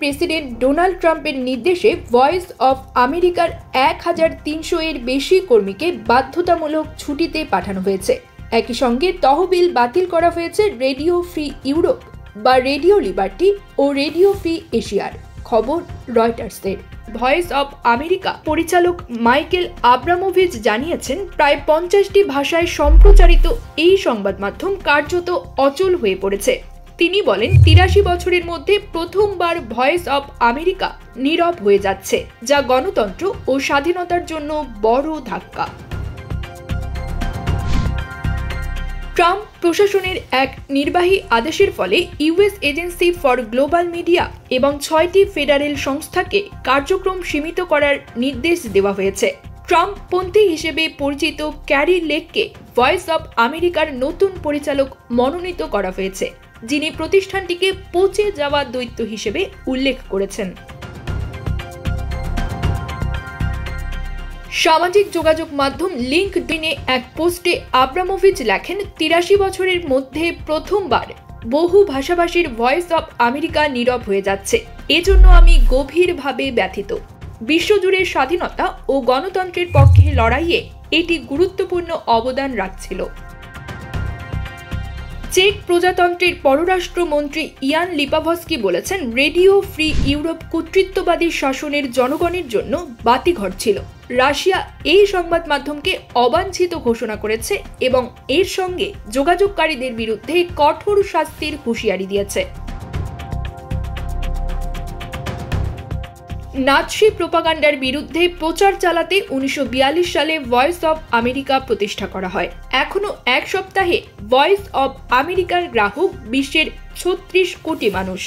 President Donald ট্রাম্পের নির্দেশে voice of আমেরিকার 1300 এর বেশি কর্মীকে বাধ্যতামূলক ছুটিতে পাঠানো হয়েছে। একই সঙ্গে তহবিল বাতিল করা হয়েছে রেডিও ফ্রি ইউরোপ বা রেডিও লিবার্টি ও রেডিও ফ্রি এশিয়ার। খবর রয়টার্সের। ভয়েস অফ আমেরিকা পরিচালক মাইকেল আব্রামোভিচ জানিয়েছেন, প্রায় 50টি ভাষায় সম্প্রচারিত এই সংবাদ মাধ্যম কার্যত অচল হয়ে পড়েছে। তিনি বলেন, 83 বছরের মধ্যে প্রথমবার ভয়েস অফ আমেরিকা নীরব হয়ে যাচ্ছে, যা গণতন্ত্র ও স্বাধীনতার জন্য বড় ধাক্কা। ট্রাম্প প্রশাসনের এক নির্বাহী আদেশের ফলে US agency for global media এবং 6টি ফেডারেল সংস্থাকে কার্যক্রম সীমিত করার নির্দেশ দেওয়া হয়েছে। ট্রাম্পপন্থী হিসেবে পরিচিত ক্যারি লেককে ভয়েস অফ আমেরিকার নতুন পরিচালক মনোনীত করা হয়েছে, যিনি প্রতিষ্ঠানটিকে পচে যাওয়া দৈত্য হিসেবে উল্লেখ করেছেন। সামাজিক যোগাযোগ মাধ্যম লিঙ্কডইনে এক পোস্টে আব্রামোভিচ লেখেন, 83 বছরের মধ্যে প্রথমবার বহু ভাষাভাষীর ভয়েস অফ আমেরিকা নীরব হয়ে যাচ্ছে। এজন্য আমি গভীরভাবে ব্যথিত। বিশ্বজুড়ে স্বাধীনতা ও গণতন্ত্রের পক্ষে লড়াইয়ে এটি গুরুত্বপূর্ণ অবদান রাখছিল। চেক প্রজাতন্ত্রের পররাষ্ট্রমন্ত্রী ইয়ান লিপাভস্কি বলেছেন, রেডিও ফ্রি ইউরোপ কর্তৃত্ববাদী শাসনের জনগণের জন্য বাতিঘর ছিল। রাশিয়া এই সংবাদ মাধ্যমকে অবাঞ্ছিত ঘোষণা করেছে এবং এর সঙ্গে যোগাযোগকারীদের বিরুদ্ধে কঠোর শাস্তির হুঁশিয়ারি দিয়েছে। নাৎসি প্রোপাগান্ডার বিরুদ্ধে প্রচার চালাতে 1942 সালে ভয়েস অফ আমেরিকা প্রতিষ্ঠা করা হয়। এখনো এক সপ্তাহে ভয়েস অফ আমেরিকার গ্রাহক বিশ্বের 36 কোটি মানুষ।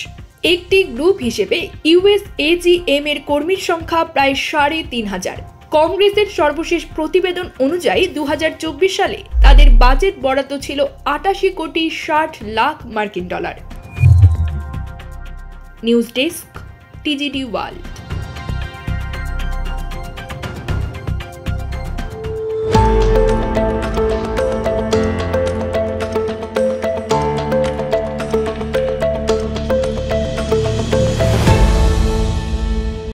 একটি গ্রুপ হিসেবে ইউএসএজিএম এর কর্মীর সংখ্যা প্রায় 3500। কংগ্রেসের সর্বশেষ প্রতিবেদন অনুযায়ী 2024 সালে তাদের বাজেট বরাদ্দ ছিল 88 কোটি 60 লাখ মার্কিন dollar. News desk, TGD world.